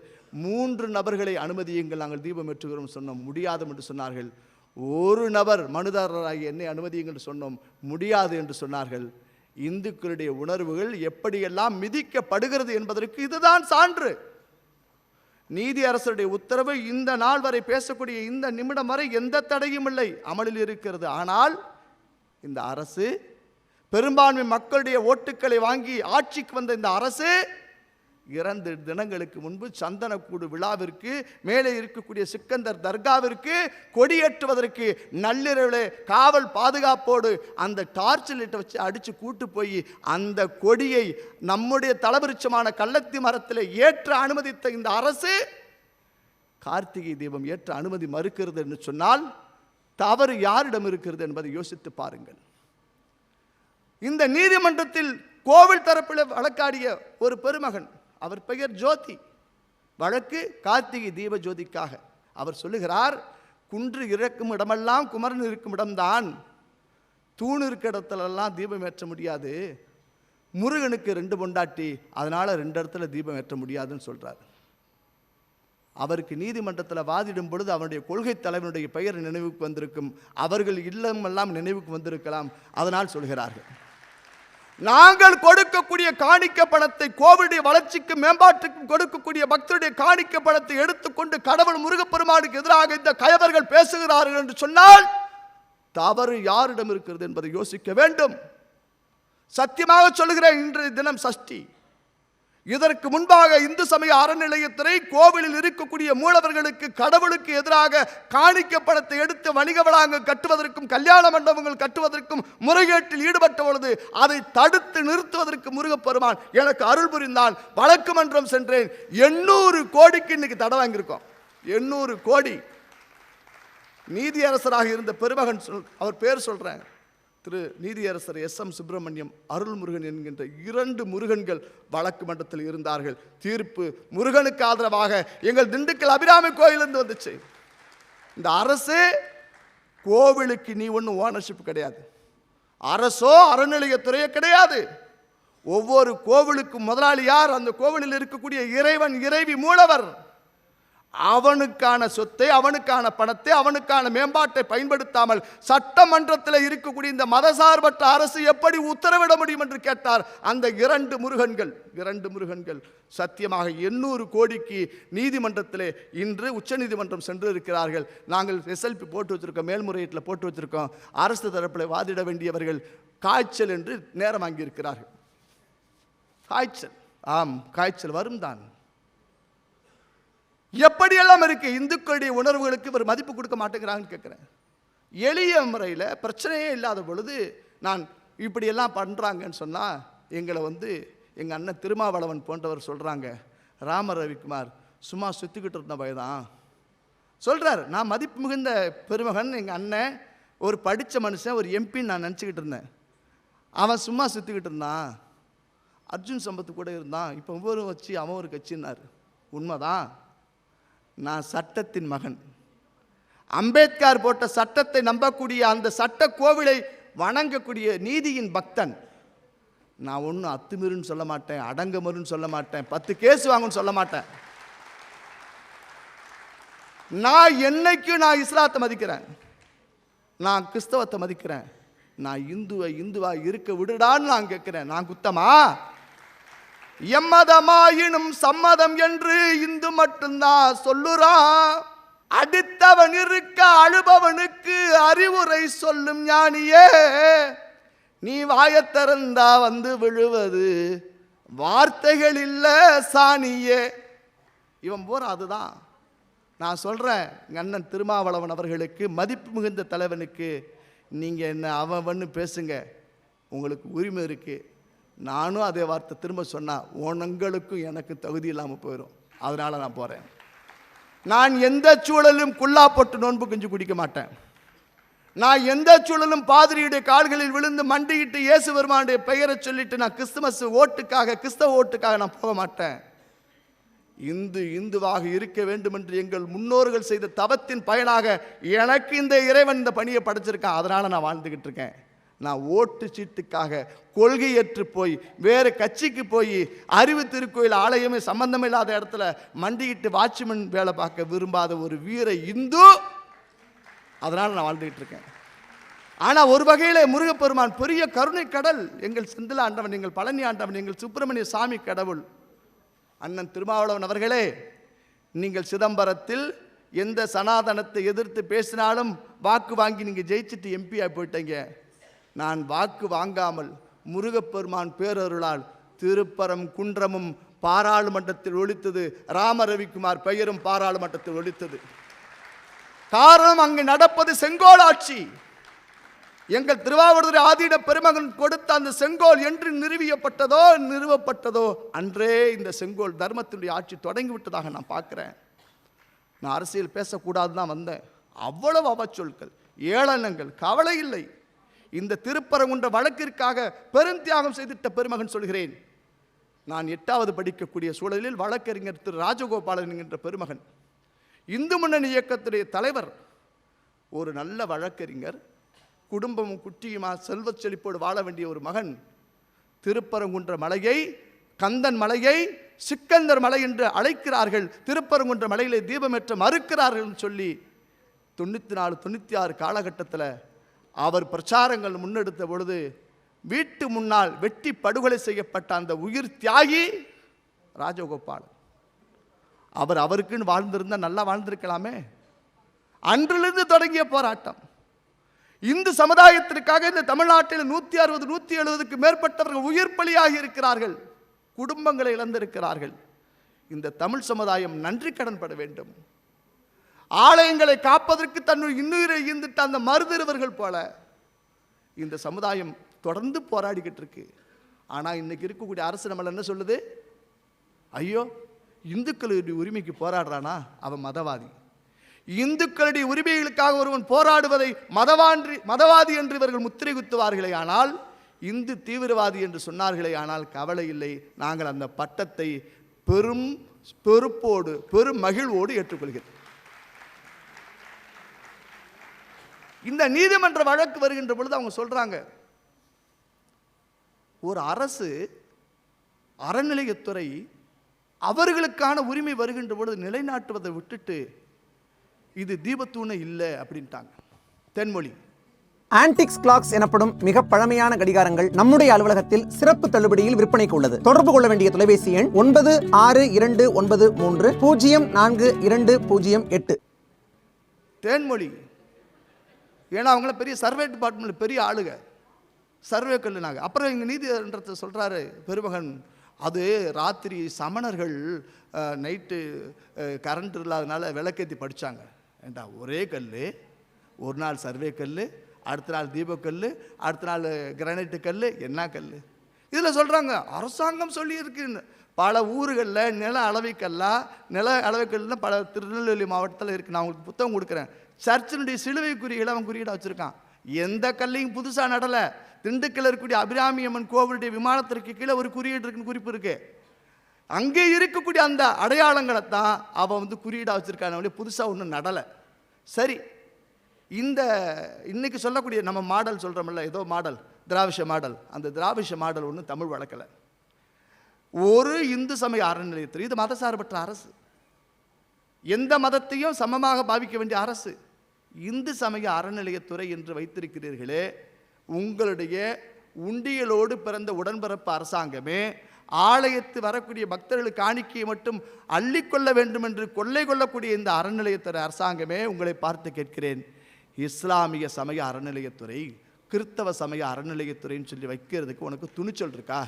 S1: 3 நபர்களை அனுமதியுங்கள், நாங்கள் தீபம் ஏற்றுகிறோம் சொன்னோம், முடியாது என்று சொன்னார்கள். 1 நபர் மனுதாரராகி என்னை அனுமதியுங்கள் சொன்னோம், முடியாது என்று சொன்னார்கள். இந்துக்களுடைய உணர்வுகள் எப்படியெல்லாம் மிதிக்கப்படுகிறது என்பதற்கு இதுதான் சான்று. நீதி அரசுடைய உத்தரவு இந்த நாள் வரை பேசக்கூடிய இந்த நிமிடம் வரை எந்த தடையும் இல்லை, அமலில் இருக்கிறது. ஆனால் இந்த அரசு பெரும்பான்மை மக்களுடைய ஓட்டுக்களை வாங்கி ஆட்சிக்கு வந்த இந்த அரசு 2 தினங்களுக்கு முன்பு சந்தனக்கூடு விழாவிற்கு மேலே இருக்கக்கூடிய சிக்கந்தர் தர்காவிற்கு கொடியேற்றுவதற்கு நள்ளிரவிலே காவல் பாதுகாப்போடு அந்த டார்ச் லைட்டை வச்சு அடித்து கூட்டு போய் அந்த கொடியை நம்முடைய தலவிருட்சமான கள்ளத்தி மரத்தில் ஏற்ற அனுமதித்த இந்த அரசு கார்த்திகை தீபம் ஏற்ற அனுமதி மறுக்கிறது என்று சொன்னால் தவறு யாரிடம் இருக்கிறது என்பதை யோசித்து பாருங்கள். இந்த நீதிமன்றத்தில் கோவில் தரப்பில் வழக்காடிய ஒரு பெருமகன், அவர் பெயர் ஜோதி, வழக்கு கார்த்திகை தீப ஜோதிக்காக. அவர் சொல்லுகிறார், குன்று இறக்கும் இடமெல்லாம் குமரன் இருக்கும் இடம்தான், தூண் இருக்க இடத்துலலாம் தீபம் ஏற்ற முடியாது, முருகனுக்கு 2 பொண்டாட்டி, அதனால் 2 இடத்துல தீபம் ஏற்ற முடியாதுன்னு சொல்கிறார். அவருக்கு நீதிமன்றத்தில் வாதிடும் பொழுது அவனுடைய கொள்கை தலைவனுடைய பெயர் நினைவுக்கு வந்திருக்கும், அவர்கள் இல்லமெல்லாம் நினைவுக்கு வந்திருக்கலாம், அதனால் சொல்கிறார்கள். நாங்கள் கொடுக்கக்கூடிய காணிக்க பணத்தை கோவிலுடைய வளர்ச்சிக்கு மேம்பாட்டுக்கும் கொடுக்கக்கூடிய பக்தருடைய காணிக்க பணத்தை எடுத்துக்கொண்டு கடவுள் முருகப்பெருமானுக்கு எதிராக இந்த கயவர்கள் பேசுகிறார்கள் என்று சொன்னால் தவறு யாரிடம் இருக்கிறது என்பதை யோசிக்க வேண்டும். சத்தியமாக சொல்லுகிறேன், இன்றைய தினம் சஷ்டி. இதற்கு முன்பாக இந்து சமய அறநிலையத்துறை கோவிலில் இருக்கக்கூடிய மூலவர்களுக்கு கடவுளுக்கு எதிராக காணிக்க பணத்தை எடுத்து வணிக வளாகங்கள் கட்டுவதற்கும் கல்யாண மண்டபங்கள் கட்டுவதற்கும் முறைகேட்டில் ஈடுபட்ட பொழுது அதை தடுத்து நிறுத்துவதற்கு முருகப்பெருமான் எனக்கு அருள் புரிந்தான். வழக்கு மன்றம் சென்றேன், 800 கோடிக்கு இன்னைக்கு தடை வாங்கியிருக்கோம். 800 கோடி. நீதியரசராக இருந்த பெருமகன் அவர் பேர் சொல்றேன், திரு நீதியரசர் SM சுப்பிரமணியம், அருள்முருகன் என்கின்ற 2 முருகன்கள் வழக்கு மன்றத்தில் இருந்தார்கள். தீர்ப்பு முருகனுக்கு ஆதரவாக எங்கள் திண்டுக்கல் அபிராமி கோயிலிருந்து வந்துச்சு. இந்த அரசு கோவிலுக்கு நீ ஒன்றும் ஓனர்ஷிப் கிடையாது, அரசோ அறநிலையத்துறையோ கிடையாது. ஒவ்வொரு கோவிலுக்கும் முதலாளி யார்? அந்த கோவிலில் இருக்கக்கூடிய இறைவன், இறைவி, மூலவர். அவனுக்கான சொத்தை, அவனுக்கான பணத்தை, அவனுக்கான மேம்பாட்டை பயன்படுத்தாமல் சட்டமன்றத்தில் இருக்கக்கூடிய இந்த மதசார்பற்ற அரசு எப்படி உத்தரவிட முடியும் என்று கேட்டார். அந்த 2 முருகன்கள் சத்தியமாக 800 கோடிக்கு நீதிமன்றத்திலே இன்று உச்சநீதிமன்றம் சென்று இருக்கிறார்கள். நாங்கள் SLP போட்டு வச்சிருக்கோம், மேல்முறையீட்டில் போட்டு வச்சிருக்கோம். அரசு தரப்பில் வாதிட வேண்டியவர்கள் காய்ச்சல் என்று நேரம் வாங்கியிருக்கிறார்கள். காய்ச்சல், ஆம், காய்ச்சல் வரும் தான். எப்படியெல்லாம் இருக்கு இந்துக்களுடைய உணர்வுகளுக்கு இவர் மதிப்பு கொடுக்க மாட்டேங்கிறாங்கன்னு கேட்குறேன். எளிய முறையில் பிரச்சனையே இல்லாத பொழுது நான் இப்படியெல்லாம் பண்ணுறாங்கன்னு சொன்னால் எங்களை எங்கள் அண்ணன் திருமாவளவன் போன்றவர் சொல்கிறாங்க, ராம ரவிக்குமார் சும்மா சுற்றிக்கிட்டு இருந்த பயதான் சொல்கிறார். நான் மதிப்பு மிகுந்த பெருமகன், எங்கள் அண்ணன் ஒரு படித்த மனுஷன், ஒரு எம்பின்னு நான் நினச்சிக்கிட்டு இருந்தேன். அவன் சும்மா சுற்றிக்கிட்டு இருந்தான், அர்ஜுன் சம்பத்து கூட இருந்தான், இப்போ ஒவ்வொரு வச்சு அவன் ஒரு கட்சின்னார். உண்மைதான். நான் சட்டத்தின் மகன், அம்பேத்கர் போட்ட சட்டத்தை நம்பக்கூடிய அந்த சட்ட கோவிலை வணங்கக்கூடிய நீதியின் பக்தன். நான் ஒன்றும் அத்துமீறுன்னு சொல்ல மாட்டேன், அடங்கமருன்னு சொல்ல மாட்டேன், 10 கேஸ் வாங்குன்னு சொல்ல மாட்டேன். நான் என்னைக்கும் நான் இஸ்லாத்தை மதிக்கிறேன், நான் கிறிஸ்தவத்தை மதிக்கிறேன். நான் இந்துவா இருக்க விடுடான்னு நான் கேட்கிறேன். நான் குத்தமா? எம்மதமாயினும் சம்மதம் என்று இந்து மட்டும்தான் சொல்லுறான். அடித்தவன் இருக்க அழுபவனுக்கு அறிவுரை சொல்லும் ஞானியே, நீ வாயத்திறந்தா வந்து விழுவது வார்த்தைகள் இல்ல சாணியே. இவன் போற அதுதான் நான் சொல்றேன். அண்ணன் திருமாவளவன் அவர்களுக்கு, மதிப்பு மிகுந்த தலைவனுக்கு, நீங்க என்ன அவன்னு பேசுங்க, உங்களுக்கு உரிமை இருக்கு. நானும் அதே வார்த்தை திரும்ப சொன்னா உங்களுக்கும் எனக்கு தகுதி இல்லாமல் போயிடும். அதனால நான் போறேன். நான் எந்த சூழலும் குல்லா போட்டு நோன்பு கஞ்சி குடிக்க மாட்டேன். நான் எந்த சூழலும் பாதிரியுடைய கால்களில் விழுந்து மண்டியிட்டு இயேசு பெருமானுடைய பெயரை சொல்லிட்டு நான் கிறிஸ்தவ ஓட்டுக்காக நான் போக மாட்டேன். இந்துவாக இருக்க வேண்டும் என்று எங்கள் முன்னோர்கள் செய்த தவத்தின் பயனாக எனக்கு இந்த இறைவன் இந்த பணியை படைச்சிருக்கான். அதனால நான் வாழ்ந்துகிட்டு இருக்கேன். நான் ஓட்டு சீட்டுக்காக கொள்கையற்று போய் வேறு கட்சிக்கு போய் அறிவு திருக்கோயில் ஆலயமே சம்பந்தம் இல்லாத இடத்துல மண்டிக்கிட்டு வாட்ச்மேன் வேலை பார்க்க விரும்பாத ஒரு வீர இந்து. அதனால் நான் வாழ்ந்துகிட்டு இருக்கேன். ஆனால் ஒரு வகையில் முருகப்பெருமான் பெரிய கருணை கடல். எங்கள் செந்தில ஆண்டவன், எங்கள் பழனி ஆண்டவன், எங்கள் சுப்பிரமணிய சாமி கடவுள். அண்ணன் திருமாவளவன் அவர்களே, நீங்கள் சிதம்பரத்தில் எந்த சனாதனத்தை எதிர்த்து பேசினாலும் வாக்கு வாங்கி நீங்கள் ஜெயிச்சுட்டு எம்பியாக போயிட்டீங்க. நான் வாக்கு வாங்காமல் முருகப்பெருமான் பேரருளால் திருப்பரம் குன்றமும் பாராளுமன்றத்தில் ஒலித்தது. ராம ரவிக்குமார் பெயரும் பாராளுமன்றத்தில் ஒலித்தது. காரணம், அங்கு நடப்பது செங்கோல் ஆட்சி. எங்கள் திருவாவூர் ஆதீன பெருமகன் கொடுத்த அந்த செங்கோல் என்று நிறுவப்பட்டதோ அன்றே இந்த செங்கோல் தர்மத்தினுடைய ஆட்சி தொடங்கிவிட்டதாக நான் பார்க்கிறேன். நான் அரசியல் பேசக்கூடாது தான் வந்தேன். அவ்வளவு அவச்சொற்கள், ஏளனங்கள், கவலை இல்லை. இந்த திருப்பரங்குன்ற வழக்கிற்காக பெருந்தியாகம் செய்திட்ட பெருமகன் சொல்கிறேன். நான் 8வது படிக்கக்கூடிய சூழலில் வழக்கறிஞர் திரு ராஜகோபாலன் என்கின்ற பெருமகன், இந்து முன்னணி இயக்கத்துடைய தலைவர், ஒரு நல்ல வழக்கறிஞர், குடும்பமும் குட்டியுமா செல்வச் செழிப்போடு வாழ வேண்டிய ஒரு மகன், திருப்பரங்குன்ற மலையை கந்தன் மலையை சிக்கந்தர் மலை என்று அழைக்கிறார்கள், திருப்பரங்குன்ற மலையிலே தீபமேற்ற மறுக்கிறார்கள் சொல்லி 94, 96 காலகட்டத்தில் அவர் பிரச்சாரங்கள் முன்னெடுத்த பொழுது வீட்டு முன்னால் வெட்டி படுகொலை செய்யப்பட்ட அந்த உயிர் தியாகி ராஜகோபால் அவருக்குன்னு வாழ்ந்திருந்தால் நல்லா வாழ்ந்திருக்கலாமே. அன்றிலிருந்து தொடங்கிய போராட்டம். இந்து சமுதாயத்திற்காக இந்த தமிழ்நாட்டில் 160, 170க்கு மேற்பட்டவர்கள் உயிர் பலியாகி இருக்கிறார்கள், குடும்பங்களை இழந்திருக்கிறார்கள். இந்த தமிழ் சமுதாயம் நன்றி கடன் பட வேண்டும். ஆலயங்களை காப்பதற்கு தன்னுடைய இன்னுயிரை ஈந்துட்ட அந்த மருதிருவர்கள் போல இந்த சமுதாயம் தொடர்ந்து போராடிக்கிட்டு இருக்கு. ஆனால் இன்னைக்கு இருக்கக்கூடிய அரசு நம்மள என்ன சொல்லுது? ஐயோ, இந்துக்களுடைய உரிமைக்கு போராடுறானா அவன் மதவாதி. இந்துக்களுடைய உரிமைகளுக்காக ஒருவன் போராடுவதை மதவாதி என்று இவர்கள் முத்திரை குத்துவார்களே, ஆனால் இந்து தீவிரவாதி என்று சொன்னார்களே, ஆனால் கவலை இல்லை, நாங்கள் அந்த பட்டத்தை பெரும் பொறுப்போடு பெரும் மகிழ்வோடு ஏற்றுக்கொள்கிறோம். இந்த நீதிமன்ற வழக்கு வருகின்ற பொழுது அவங்க சொல்றாங்க, ஒரு அரசு அறநிலையத்துறை அவர்களுக்கான உரிமை வருகின்ற பொழுது நிலைநாட்டுவதை விட்டுட்டு இது தீபத்தூணை இல்லை அப்படின்ட்டாங்க. தென்மொழி.
S5: ஆன்டிக்ஸ் கிளாக்ஸ் எனப்படும் மிக பழமையான கடிகாரங்கள் நம்முடைய அலுவலகத்தில் சிறப்பு தள்ளுபடியில் விற்பனைக்கு உள்ளது. தொடர்பு கொள்ள வேண்டிய தொலைபேசி எண் 9629304208.
S1: தேன்மொழி. ஏன்னா அவங்கள பெரிய சர்வே டிபார்ட்மெண்ட் பெரிய ஆளுக, சர்வே கல்லுனாங்க. அப்புறம் எங்கள் நீதிமன்றத்தை சொல்கிறாரு பெருமகன், அது ராத்திரி சமணர்கள் நைட்டு கரண்ட் இல்லாதனால விளக்கேற்றி படித்தாங்க. ஏண்டா ஒரே கல், ஒரு நாள் சர்வே கல், அடுத்த நாள் தீபக்கல், அடுத்த நாள் கிரானைட்டு கல், என்ன கல்? இதில் சொல்கிறாங்க அரசாங்கம் சொல்லியிருக்குன்னு. பல ஊர்களில் நில அளவைக்கல்லாம் பல திருநெல்வேலி மாவட்டத்தில் இருக்குது. நான் உங்களுக்கு புத்தகம் கொடுக்குறேன். சர்ச்சினுடைய சிலுவை குறிகளை அவன் குறியீடாக வச்சுருக்கான். எந்த கல்லையும் புதுசாக நடலை. திண்டுக்கல்ல இருக்கக்கூடிய அபிராமி அம்மன் கோவிலுடைய விமானத்திற்கு கீழே ஒரு குறியீடு இருக்குன்னு குறிப்பு இருக்கு. அங்கே இருக்கக்கூடிய அந்த அடையாளங்களை தான் அவன் குறியீடாக வச்சுருக்கான், புதுசாக ஒன்றும் நடலை. சரி, இந்த இன்னைக்கு சொல்லக்கூடிய நம்ம மாடல் சொல்கிறோம்ல, ஏதோ மாடல், திராவிஷ மாடல், அந்த திராவிஷ மாடல் ஒன்றும் தமிழ் வழக்கலை. ஒரு இந்து சமய அறநிலையத்துறை, இது மதசார்பற்ற அரசு, எந்த மதத்தையும் சமமாக பாவிக்க வேண்டிய அரசு. இந்து சமய அறநிலையத்துறை என்று வைத்திருக்கிறீர்களே, உங்களுடைய உண்டியலோடு பிறந்த உடன்பிறப்பு அரசாங்கமே ஆலயத்து வரக்கூடிய பக்தர்களுக்கு காணிக்கையை மட்டும் அள்ளிக்கொள்ள வேண்டும் என்று கொள்ளை கொள்ளக்கூடிய இந்த அறநிலையத்துறை அரசாங்கமே உங்களை பார்த்து கேட்கிறேன், இஸ்லாமிய சமய அறநிலையத்துறை, கிறிஸ்தவ சமய அறநிலையத்துறைன்னு சொல்லி வைக்கிறதுக்கு உனக்கு துணிச்சல் இருக்கா?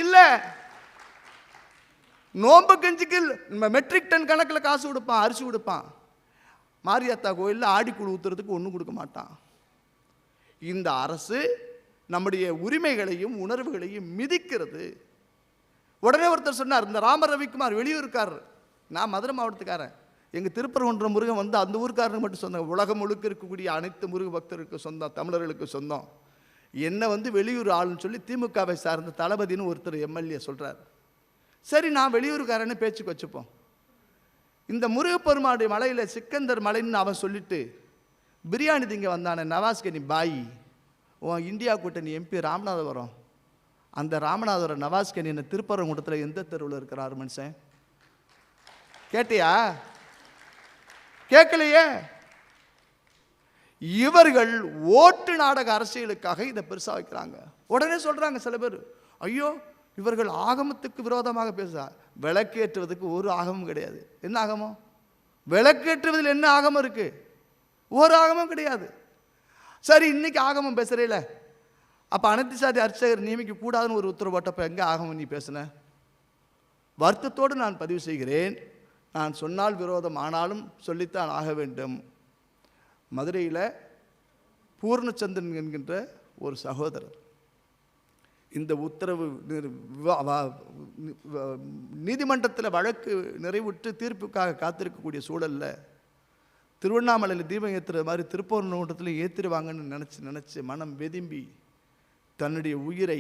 S1: இல்ல. நோம்பு கஞ்சிக்கு மெட்ரிக் டன் கணக்கில் காசு கொடுப்பான், அரிசி கொடுப்பான். மாரியாத்தா கோயிலில் ஆடிக்குழு ஊத்துறதுக்கு ஒன்றும் கொடுக்க மாட்டான். இந்த அரசு நம்முடைய உரிமைகளையும் உணர்வுகளையும் மிதிக்கிறது. உடனே ஒருத்தர் சொன்னார், இந்த ராமர் ரவிக்குமார் வெளியூருக்காரர், நான் மதுரை மாவட்டத்துக்காரன், எங்கள் திருப்பரங்குன்றம் முருகன் வந்து அந்த ஊருக்காரனுக்கு மட்டும் சொந்தம், உலகம் முழுக்க இருக்கக்கூடிய அனைத்து முருக பக்தருக்கு சொந்தம், தமிழர்களுக்கு சொந்தம். என்னை வந்து வெளியூர் ஆளுன்னு சொல்லி திமுகவை சார்ந்த தளபதினு ஒருத்தர் எம்எல்ஏ சொல்கிறார். சரி, நான் வெளியூருக்காரன்னு பேச்சுக்கு வச்சுப்போம். இந்த முருகப்பெருமானுடைய மலையில் சிக்கந்தர் மலைன்னு அவன் சொல்லிட்டு பிரியாணி திங்க வந்தானே நவாஸ்கனி பாயி, உன் இந்தியா கூட்டணி எம்பி ராமநாதபுரம், அந்த ராமநாதபுரம் நவாஸ்கனி என்ன திருப்பரங்குன்றத்தில் எந்த தெருவில் இருக்கிறார் மனுஷன்? கேட்டியா? கேட்கலையே. இவர்கள் ஓட்டு நாடக அரசியலுக்காக இதை பெருசாக வைக்கிறாங்க. உடனே சொல்கிறாங்க சில பேர், ஐயோ இவர்கள் ஆகமத்துக்கு விரோதமாக பேசுறா. விளக்கேற்றுவதுக்கு ஒரு ஆகமும் கிடையாது. என்ன ஆகமம்? விளக்கேற்றுவதில் என்ன ஆகமம் இருக்கு? ஒரு ஆகமும் கிடையாது. சரி, இன்னைக்கு ஆகமம் பேசுறீல, அப்போ அனைத்து சாதி அர்ச்சகர் நியமிக்க கூடாதுன்னு ஒரு உத்தரவு போட்டப்ப எங்கே ஆகமம் நீ பேசுன? வருத்தத்தோடு நான் பதிவு செய்கிறேன். நான் சொன்னால் விரோதம், ஆனாலும் சொல்லித்தான் ஆக வேண்டும். மதுரையில் பூர்ணச்சந்திரன் என்கின்ற ஒரு சகோதரர் இந்த உத்தரவு நீதிமன்றத்தில் வழக்கு நிறைவுற்று தீர்ப்புக்காக காத்திருக்கக்கூடிய சூழலில் திருவண்ணாமலையில் தீபம் ஏற்றுற மாதிரி திருப்பரங்குன்றத்தில் ஏற்றிடுவாங்கன்னு நினச்சி மனம் வெதும்பி தன்னுடைய உயிரை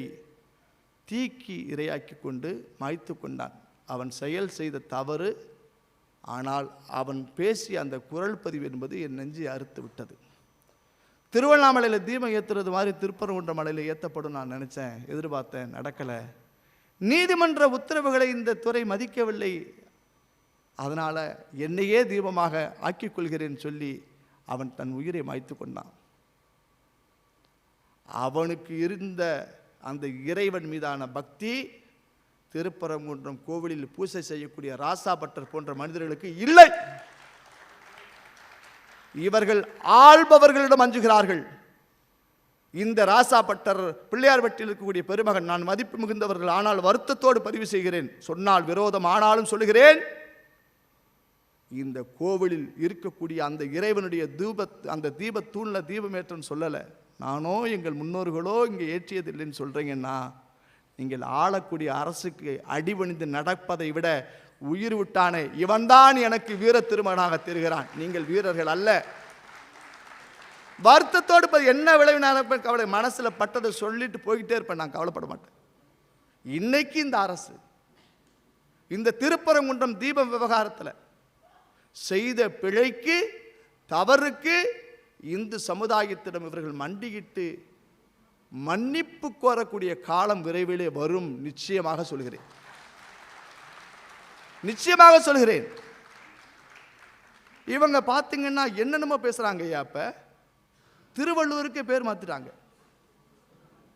S1: தீக்கி இரையாக்கி கொண்டு மாய்த்து கொண்டான். அவன் செயல் செய்த தவறு, ஆனால் அவன் பேசிய அந்த குரல் பதிவு என்பது என் நெஞ்சை அறுத்து விட்டது. திருவண்ணாமலையில் தீபம் ஏற்றுறது மாதிரி திருப்பரங்குன்ற மலையில் ஏற்றப்படும் நான் நினச்சேன், எதிர்பார்த்தேன், நடக்கலை. நீதிமன்ற உத்தரவுகளை இந்த துறை மதிக்கவில்லை, அதனால் என்னையே தீபமாக ஆக்கிக் கொள்கிறேன் சொல்லி அவன் தன் உயிரை மாய்த்து கொண்டான். அவனுக்கு இருந்த அந்த இறைவன் மீதான பக்தி திருப்பரங்குன்றம் கோவிலில் பூஜை செய்யக்கூடிய ராசா பட்டர் போன்ற மனிதர்களுக்கு இல்லை. இவர்கள் ஆள்பவர்களிடம் அஞ்சுகிறார்கள். இந்த ராசா பட்டர் பிள்ளையார் வெட்டியில் இருக்கக்கூடிய பெருமகன், நான் மதிப்பு மிகுந்தவர்கள், ஆனால் வருத்தத்தோடு பதிவு செய்கிறேன், சொன்னால் விரோதம், ஆனாலும் சொல்லுகிறேன், இந்த கோவிலில் இருக்கக்கூடிய அந்த இறைவனுடைய அந்த தீபத்தூணில் தீபமேற்றன்னு சொல்லலை, நானோ எங்கள் முன்னோர்களோ இங்கே ஏற்றியதில்லைன்னு சொல்கிறீங்கன்னா, நீங்கள் ஆளக்கூடிய அரசுக்கு அடிபணிந்து நடப்பதை விட உயிர் விட்டானே இவன்தான் எனக்கு வீர திருமகனாக தெரிகிறான், நீங்கள் வீரர்கள் அல்ல. வருத்தத்தோடு என்ன விளைவினாலும் கவலை, மனசில் பட்டதை சொல்லிட்டு போய்கிட்டே இருப்பேன், நான் கவலைப்பட மாட்டேன். இன்னைக்கு இந்த அரசு இந்த திருப்பரங்குன்றம் தீபம் விவகாரத்தில் செய்த பிழைக்கு, தவறுக்கு இந்து சமுதாயத்திடம் இவர்கள் மண்டியிட்டு மன்னிப்பு கோரக்கூடிய காலம் விரைவிலே வரும். நிச்சயமாக சொல்கிறேன், நிச்சயமாக சொல்கிறேன். இவங்க பார்த்தீங்கன்னா என்னென்னமோ பேசுகிறாங்க. ஐயா, இப்போ திருவள்ளுவருக்கு பேர் மாற்றிட்டாங்க.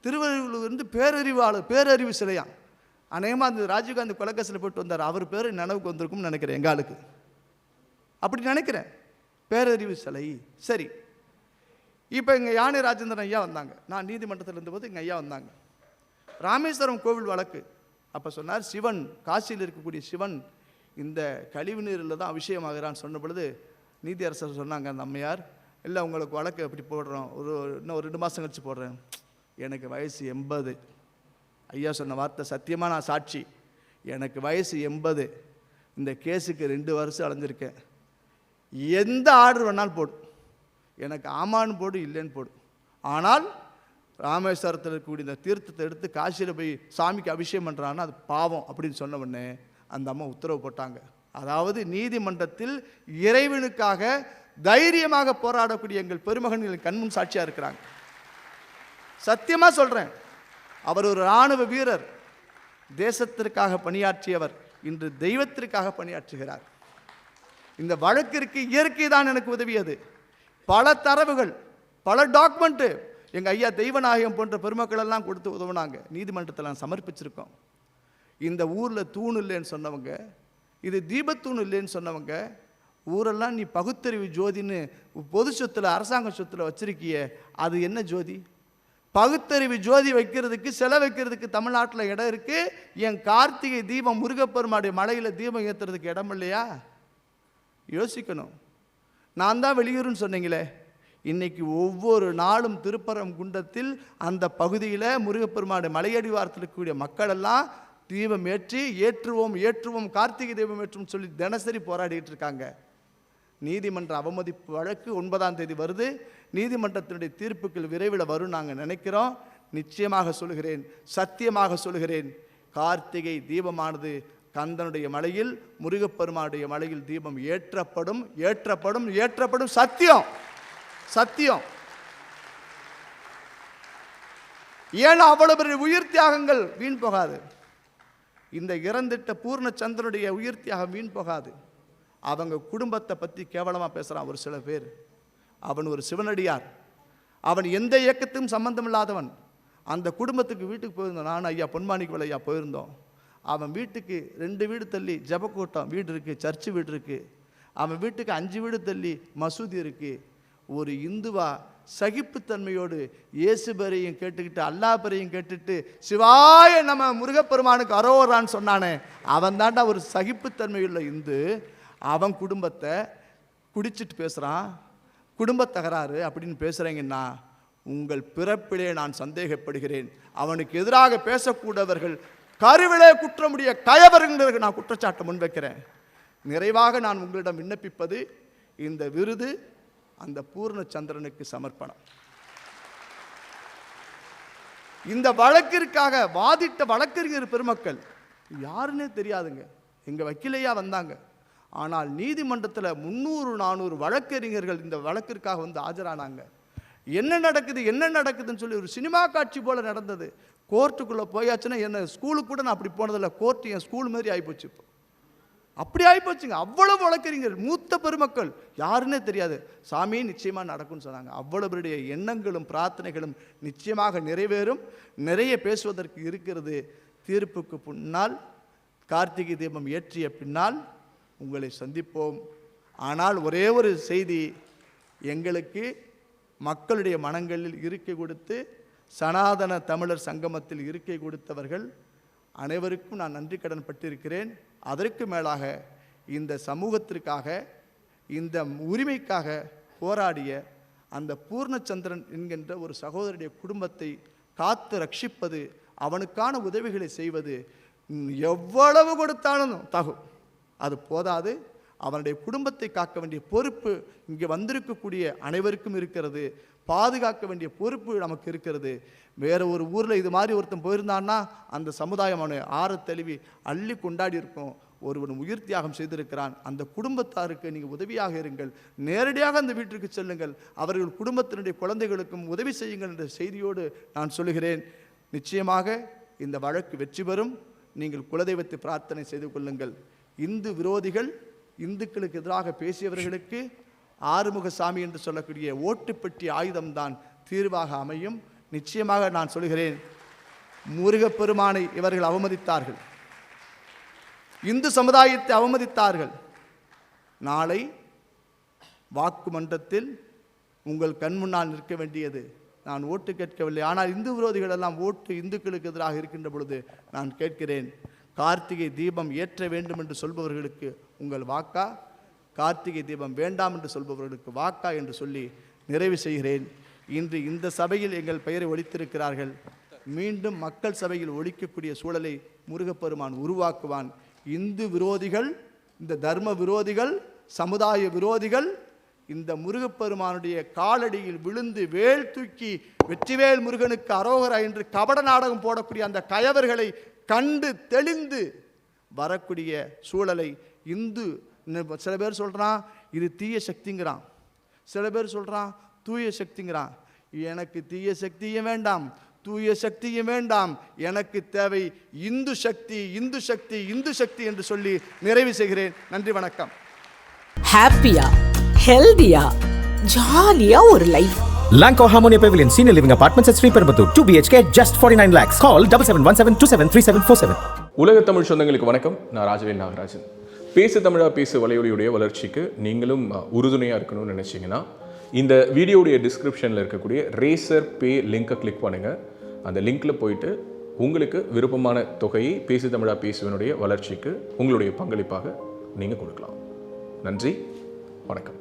S1: திருவள்ளுவர் வந்து பேரறிவாளர், பேரறிவு சிலையா. அநேகமாக அந்த ராஜீவ்காந்தி கொலக்கசில் போயிட்டு வந்தார், அவர் பேர் நினைவுக்கு வந்திருக்கும்னு நினைக்கிறேன், எங்களுக்கு அப்படி நினைக்கிறேன், பேரறிவு சிலை. சரி, இப்போ இங்கே யானை ராஜேந்திரன் ஐயா வந்தாங்க, நான் நீதிமன்றத்தில் இருந்தபோது எங்கள் ஐயா வந்தாங்க. ராமேஸ்வரம் கோவில் வழக்கு அப்போ சொன்னார், சிவன் காசியில் இருக்கக்கூடிய சிவன் இந்த கழிவு நீரில் தான் அபிஷேகமாகிறான்னு சொன்ன பொழுது நீதியரசர் சொன்னாங்க, அந்த அம்மையார், இல்லை உங்களுக்கு வழக்கு எப்படி போடுறோம், இன்னும் ஒரு 2 மாதம் கழிச்சு போடுறேன். எனக்கு வயசு 80. ஐயா சொன்ன வார்த்தை சத்தியமாக நான் சாட்சி. எனக்கு வயசு 80. இந்த கேஸுக்கு 2 வருஷம் அடைஞ்சிருக்கேன். எந்த ஆர்டர் வேணாலும் போடு, எனக்கு ஆமான்னு போடு, இல்லைன்னு போடு. ஆனால் ராமேஸ்வரத்தில் இருக்கக்கூடிய இந்த தீர்த்தத்தை எடுத்து காசியில் போய் சாமிக்கு அபிஷேகம் பண்ணுறான்னா அது பாவம் அப்படின்னு சொன்ன உடனே அந்த அம்மா உத்தரவு போட்டாங்க. அதாவது நீதிமன்றத்தில் இறைவனுக்காக தைரியமாக போராடக்கூடிய எங்கள் பெருமகன்கள் கண்முன் சாட்சியாக இருக்கிறாங்க. சத்தியமாக சொல்கிறேன், அவர் ஒரு இராணுவ வீரர், தேசத்திற்காக பணியாற்றியவர், இன்று தெய்வத்திற்காக பணியாற்றுகிறார். இந்த வழக்கிற்கு இயற்கை தான் எனக்கு உதவியது. பல தரவுகள், பல டாக்குமெண்ட்டு எங்கள் ஐயா தெய்வநாயகம் போன்ற பெருமக்களெல்லாம் கொடுத்து உதவுனாங்க. நீதிமன்றத்தில் நான் சமர்ப்பிச்சிருக்கோம். இந்த ஊரில் தூண் இல்லைன்னு சொன்னவங்க, இது தீபத்தூண் இல்லைன்னு சொன்னவங்க, ஊரெல்லாம் நீ பகுத்தறிவு ஜோதின்னு பொது சொத்தில் அரசாங்க சொத்தில் வச்சிருக்கிய, அது என்ன ஜோதி? பகுத்தறிவு ஜோதி வைக்கிறதுக்கு சிலை வைக்கிறதுக்கு தமிழ்நாட்டில் இடம் இருக்குது. என் கார்த்திகை தீபம் முருகப்பெருமாடைய மலையில் தீபம் ஏற்றுறதுக்கு இடம் இல்லையா? யோசிக்கணும். நான் தான் வெளியூருன்னு சொன்னீங்களே, இன்னைக்கு ஒவ்வொரு நாளும் திருப்பரங்குன்றத்தில் அந்த பகுதியில் முருகப்பெருமானுடைய மலையடிவாரத்தில் இருக்கக்கூடிய மக்களெல்லாம் தீபம் ஏற்றுவோம் ஏற்றுவோம் கார்த்திகை தீபம் ஏற்றும் சொல்லி தினசரி போராடிட்டு இருக்காங்க. நீதிமன்ற அவமதிப்பு வழக்கு 9ஆம் தேதி வருது. நீதிமன்றத்தினுடைய தீர்ப்புகள் விரைவில் வரும் நாங்கள் நினைக்கிறோம். நிச்சயமாக சொல்கிறேன், சத்தியமாக சொல்கிறேன், கார்த்திகை தீபமானது கந்தனுடைய மலையில் முருகப்பெருமானுடைய மலையில் தீபம் ஏற்றப்படும் ஏற்றப்படும் ஏற்றப்படும். சத்தியம் சத்தியம். ஏன்னா அவ்வளவு பெரிய உயிர் தியாகங்கள் வீண் போகாது. இந்த இறந்திட்ட பூர்ணச்சந்திரனுடைய உயிர் தியாகம் வீண் போகாது. அவங்க குடும்பத்தை பற்றி கேவலமாக பேசுகிறான் ஒரு சில பேர். அவன் ஒரு சிவனடியார், அவன் எந்த இயக்கத்துக்கும் சம்பந்தம் இல்லாதவன். அந்த குடும்பத்துக்கு வீட்டுக்கு போயிருந்தோம். நான் ஐயா பொன்மாணிக்கு ஐயா போயிருந்தோம். அவன் வீட்டுக்கு 2 வீடு தள்ளி ஜபக்கூட்டம் வீடு இருக்குது, சர்ச்சு வீடு இருக்குது. அவன் வீட்டுக்கு 5 வீடு தள்ளி மசூதி இருக்குது. ஒரு இந்துவா சகிப்புத்தன்மையோடு இயேசு பேரையும் கேட்டுக்கிட்டு அல்லா பேரையும் கேட்டுட்டு சிவாய நம்ம முருகப்பெருமானுக்கு அரோரான்னு சொன்னானே, அவன் தாண்டா ஒரு சகிப்புத்தன்மையுள்ள இந்து. அவன் குடும்பத்தை குடிச்சிட்டு பேசுகிறான், குடும்ப தகராறு அப்படின்னு பேசுகிறீங்கன்னா உங்கள் பிறப்பிலே நான் சந்தேகப்படுகிறேன். அவனுக்கு எதிராக பேசக்கூடியவர்கள் கருவிலே குற்றமுடைய கயவர்கள் நான் குற்றச்சாட்டை முன்வைக்கிறேன். நிறைவாக நான் உங்களிடம் விண்ணப்பிப்பது, இந்த விருது அந்த பூர்ணச்சந்திரனுக்கு சமர்ப்பணம். இந்த வழக்கிற்காக வாதிட்ட வழக்கறிஞர் பெருமக்கள் யாருன்னே தெரியாதுங்க. எங்கள் வக்கீலையா வந்தாங்க. ஆனால் நீதிமன்றத்தில் 300-400 வழக்கறிஞர்கள் இந்த வழக்கிற்காக வந்து ஆஜரானாங்க. என்ன நடக்குதுன்னு சொல்லி ஒரு சினிமா காட்சி போல் நடந்தது. கோர்ட்டுக்குள்ளே போயாச்சுன்னா என்ன ஸ்கூலுக்கு கூட நான் அப்படி போனதில்லை. கோர்ட்டு என் ஸ்கூல் மாதிரி ஆகிப்போச்சு. இப்போ அப்படி ஆகிப்போச்சுங்க. அவ்வளவு வழக்கறிஞர் மூத்த பெருமக்கள் யாருன்னே தெரியாது. சாமி நிச்சயமாக நடக்கும்னு சொன்னாங்க. அவ்வளவுடைய எண்ணங்களும் பிரார்த்தனைகளும் நிச்சயமாக நிறைவேறும். நிறைய பேசுவதற்கு இருக்கிறது. தீர்ப்புக்கு பின்னால், கார்த்திகை தீபம் ஏற்றிய பின்னால் உங்களை சந்திப்போம். ஆனால் ஒரே ஒரு செய்தி, எங்களுக்கு மக்களுடைய மனங்களில் இருக்கை கொடுத்து சனாதன தமிழர் சங்கமத்தில் இருக்கை கொடுத்தவர்கள் அனைவருக்கும் நான் நன்றி கடன் பட்டிருக்கிறேன். அதற்கு மேலாக இந்த சமூகத்திற்காக, இந்த உரிமைக்காக போராடிய அந்த பூர்ணச்சந்திரன் என்கின்ற ஒரு சகோதரனுடைய குடும்பத்தை காத்து ரட்சிப்பது, அவனுக்கான உதவிகளை செய்வது எவ்வளவு கொடுத்தாலும் தகும். அது போதாது. அவனுடைய குடும்பத்தை காக்க வேண்டிய பொறுப்பு இங்கே வந்திருக்கக்கூடிய அனைவருக்கும் இருக்கிறது. பாதுகாக்க வேண்டிய பொறுப்பு நமக்கு இருக்கிறது. வேறு ஒரு ஊரில் இது மாதிரி ஒருத்தன் போயிருந்தான்னா அந்த சமுதாயம் அவனை தழுவி அள்ளி கொண்டாடி இருக்கும். ஒருவன் உயிர் தியாகம் செய்திருக்கிறான். அந்த குடும்பத்தாருக்கு நீங்கள் உதவியாக இருங்கள். நேரடியாக அந்த வீட்டிற்கு செல்லுங்கள். அவர்கள் குடும்பத்தினுடைய குழந்தைகளுக்கும் உதவி செய்யுங்கள் என்ற செய்தியோடு நான் சொல்கிறேன். நிச்சயமாக இந்த வழக்கு வெற்றி பெறும். நீங்கள் குலதெய்வத்தை பிரார்த்தனை செய்து கொள்ளுங்கள். இந்து விரோதிகள், இந்துக்களுக்கு எதிராக பேசியவர்களுக்கு ஆறுமுகசாமி என்று சொல்லக்கூடிய ஓட்டுப்பெட்டி ஆயுதம்தான் தீர்வாக அமையும். நிச்சயமாக நான் சொல்கிறேன், முருகப்பெருமானை இவர்கள் அவமதித்தார்கள், இந்து சமுதாயத்தை அவமதித்தார்கள். நாளை வாக்கு மன்றத்தில் உங்கள் கண் முன்னால் நிற்க வேண்டியது நான் ஓட்டு கேட்கவில்லை. ஆனால் இந்து விரோதிகள் எல்லாம் ஓட்டு இந்துக்களுக்கு எதிராக இருக்கின்ற பொழுது நான் கேட்கிறேன், கார்த்திகை தீபம் ஏற்ற வேண்டும் என்று சொல்பவர்களுக்கு உங்கள் வாக்கா, கார்த்திகை தீபம் வேண்டாம் என்று சொல்பவர்களுக்கு வாக்கா என்று சொல்லி நிறைவு செய்கிறேன். இன்று இந்த சபையில் எங்கள் பெயரை ஒலித்திருக்கிறார்கள். மீண்டும் மக்கள் சபையில் ஒலிக்கக்கூடிய சூழலை முருகப்பெருமான் உருவாக்குவான். இந்து விரோதிகள், இந்த தர்ம விரோதிகள், சமுதாய விரோதிகள் இந்த முருகப்பெருமானுடைய காலடியில் விழுந்து வேல் தூக்கி வெற்றிவேல் முருகனுக்கு அரோகரா என்று கபட நாடகம் போடக்கூடிய அந்த கயவர்களை கண்டு தெளிந்து வரக்கூடிய சூழலை இந்து, சில பேர் சொல்கிறான் இது தீய சக்திங்கிறான், சில பேர் சொல்கிறான் தூய சக்திங்கிறான். எனக்கு தீய சக்தியும் வேண்டாம், தூய சக்தியும் வேண்டாம், எனக்கு தேவை இந்து சக்தி, இந்து சக்தி, இந்து சக்தி என்று சொல்லி நிறைவு செய்கிறேன். நன்றி, வணக்கம்.
S6: ஹாப்பியா, ஹெல்தியா, ஜாலியா ஒரு life. Lanco Harmonia Pavilion, Senior Living Apartments at Sri Perambatoor, 2 BHK, just 49 lakhs. Call 7717273747.
S3: உலக தமிழ் சொந்தங்களுக்கு வணக்கம். நான் ராஜவேல் நாகராஜன். பேசு தமிழா பேசு வலையொலியுடைய வளர்ச்சிக்கு நீங்களும் உறுதுணையாக இருக்கணும்னு நினச்சிங்கன்னா இந்த வீடியோடைய டிஸ்கிரிப்ஷனில் இருக்கக்கூடிய ரேசர் பே லிங்கை கிளிக் பண்ணுங்கள். அந்த லிங்க்கில் போயிட்டு உங்களுக்கு விருப்பமான தொகையை பேசு தமிழா பேசுவனுடைய வளர்ச்சிக்கு உங்களுடைய பங்களிப்பாக நீங்கள் கொடுக்கலாம். நன்றி, வணக்கம்.